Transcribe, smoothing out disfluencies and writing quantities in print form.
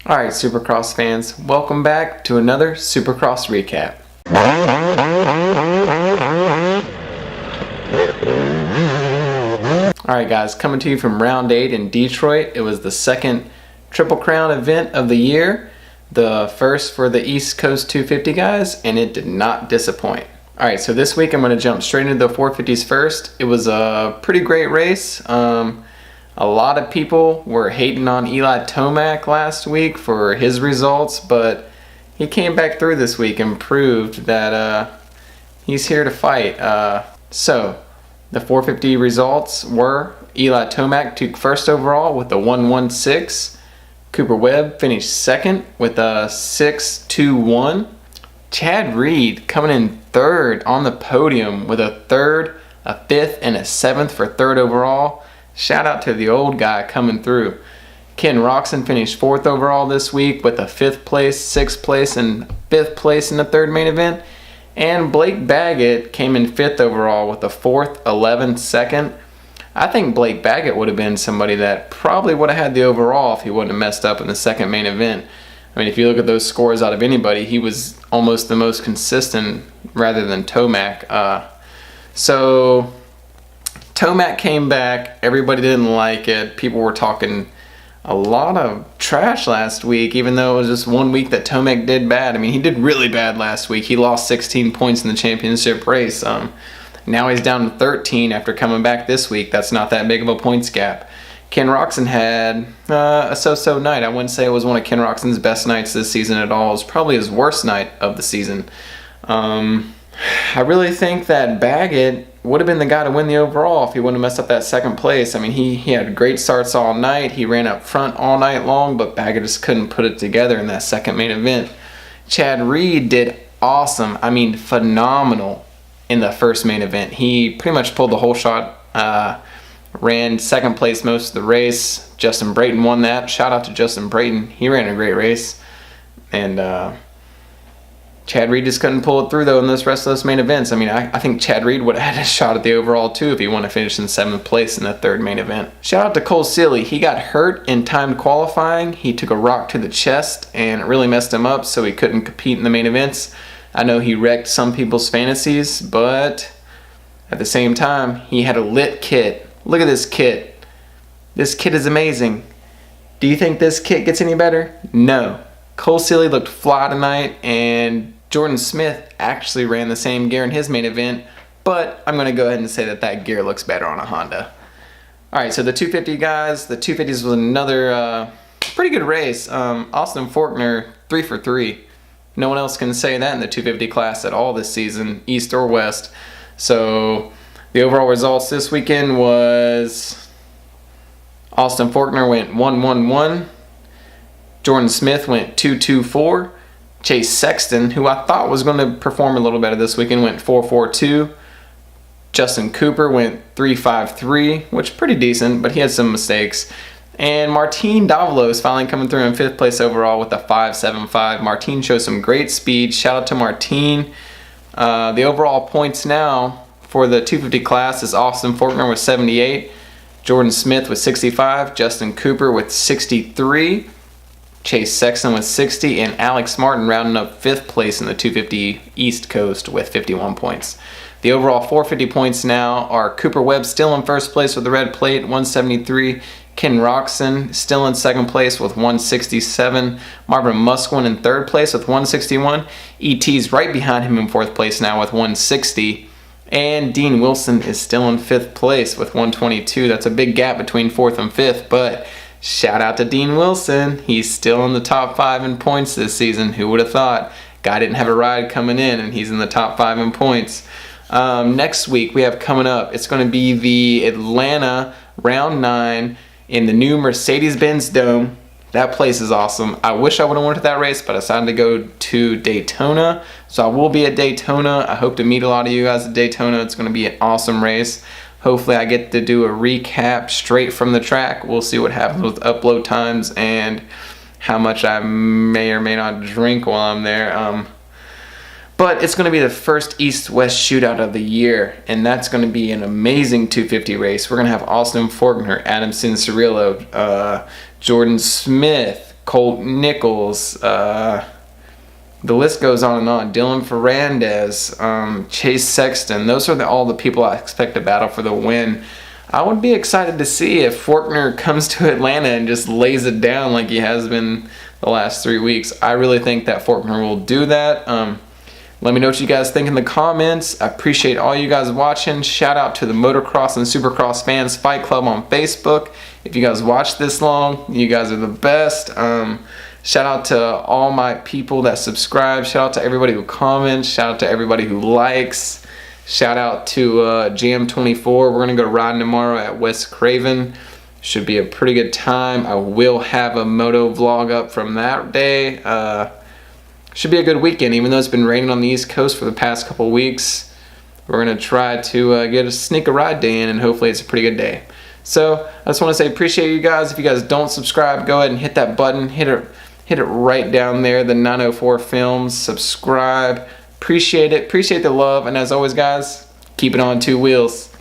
Alright, Supercross fans, welcome back to another Supercross recap. Alright guys, coming to you from round 8 in Detroit. It was the second Triple Crown event of the year, the first for the East Coast 250 guys, and it did not disappoint. Alright, so this week I'm going to jump straight into the 450s first. It was a pretty great race. A lot of people were hating on Eli Tomac last week for his results, but he came back through this week and proved that he's here to fight. So the 450 results were Eli Tomac took first overall with a 1:16. Cooper Webb finished second with a 6:21. Chad Reed coming in third on the podium with a third, a fifth, and a seventh for third overall. Shout out to the old guy coming through. Ken Roczen finished fourth overall this week with a fifth place, sixth place, and fifth place in the third main event. And Blake Baggett came in fifth overall with a fourth, 11th, second. I think Blake Baggett would have been somebody that probably would have had the overall if he wouldn't have messed up in the second main event. I mean, if you look at those scores out of anybody, he was almost the most consistent rather than Tomac. So Tomac came back. Everybody didn't like it. People were talking a lot of trash last week, even though it was just 1 week that Tomac did bad. I mean, he did really bad last week. He lost 16 points in the championship race. Now he's down to 13 after coming back this week. That's not that big of a points gap. Ken Roczen had a so-so night. I wouldn't say it was one of Ken Roczen's best nights this season at all. It was probably his worst night of the season. I really think that Baggett would have been the guy to win the overall if he wouldn't have messed up that second place. I mean, he had great starts all night. He ran up front all night long, but Baggett just couldn't put it together in that second main event. Chad Reed did awesome. I mean, phenomenal in the first main event. He pretty much pulled the whole shot, ran second place most of the race. Justin Brayton won that. Shout out to Justin Brayton. He ran a great race. And Chad Reed just couldn't pull it through, though, in this rest of those main events. I mean, I think Chad Reed would have had a shot at the overall, too, if he wanted to finish in 7th place in the third main event. Shout out to Cole Seeley. He got hurt in timed qualifying. He took a rock to the chest, and it really messed him up, so he couldn't compete in the main events. I know he wrecked some people's fantasies, but at the same time, he had a lit kit. Look at this kit. This kit is amazing. Do you think this kit gets any better? No. Cole Seeley looked fly tonight, and Jordan Smith actually ran the same gear in his main event, but I'm going to go ahead and say that that gear looks better on a Honda. Alright, so the 250 guys, the 250s was another pretty good race. Austin Faulkner, 3 for 3. No one else can say that in the 250 class at all this season, East or West. So the overall results this weekend was Austin Faulkner went 1-1-1. Jordan Smith went 2-2-4. Chase Sexton, who I thought was going to perform a little better this weekend, went 4-4-2. Justin Cooper went 3-5-3, which is pretty decent, but he had some mistakes. And Martin Davalos finally coming through in 5th place overall with a 5-7-5. Martin shows some great speed. Shout out to Martin. The overall points now for the 250 class is Austin Faulkner with 78, Jordan Smith with 65, Justin Cooper with 63, Chase Sexton with 60, and Alex Martin rounding up 5th place in the 250 East Coast with 51 points. The overall 450 points now are Cooper Webb still in 1st place with the red plate, 173. Ken Roczen still in 2nd place with 167. Marvin Musquin in 3rd place with 161. ET's right behind him in 4th place now with 160. And Dean Wilson is still in 5th place with 122. That's a big gap between 4th and 5th, but shout out to Dean Wilson. He's still in the top 5 in points this season. Who would have thought? Guy didn't have a ride coming in, and he's in the top 5 in points. Next week we have coming up, it's going to be the Atlanta Round 9 in the new Mercedes-Benz Dome. That place is awesome. I wish I would have went to that race, but I decided to go to Daytona. So I will be at Daytona. I hope to meet a lot of you guys at Daytona. It's going to be an awesome race. Hopefully I get to do a recap straight from the track. We'll see what happens with upload times and how much I may or may not drink while I'm there. But it's going to be the first East-West shootout of the year, and that's going to be an amazing 250 race. We're going to have Austin Faulkner, Adam Cincerillo, Jordan Smith, Colt Nichols, the list goes on and on. Dylan Ferrandez, Chase Sexton. Those are all the people I expect to battle for the win. I would be excited to see if Forkner comes to Atlanta and just lays it down like he has been the last 3 weeks. I really think that Forkner will do that. Let me know what you guys think in the comments. I appreciate all you guys watching. Shout out to the Motocross and Supercross Fans Fight Club on Facebook. If you guys watched this long, you guys are the best. Shout out to all my people that subscribe. Shout out to everybody who comments. Shout out to everybody who likes. Shout out to Jam24. We're going to go riding tomorrow at West Craven. Should be a pretty good time. I will have a moto vlog up from that day. Should be a good weekend, even though it's been raining on the East Coast for the past couple sneaks. We're going to try to sneak a ride day in, and hopefully it's a pretty good day. So I just want to say appreciate you guys. If you guys don't subscribe, go ahead and hit that button. Hit it right down there, the 904 Films. Subscribe. Appreciate it. Appreciate the love. And as always, guys, keep it on 2 wheels.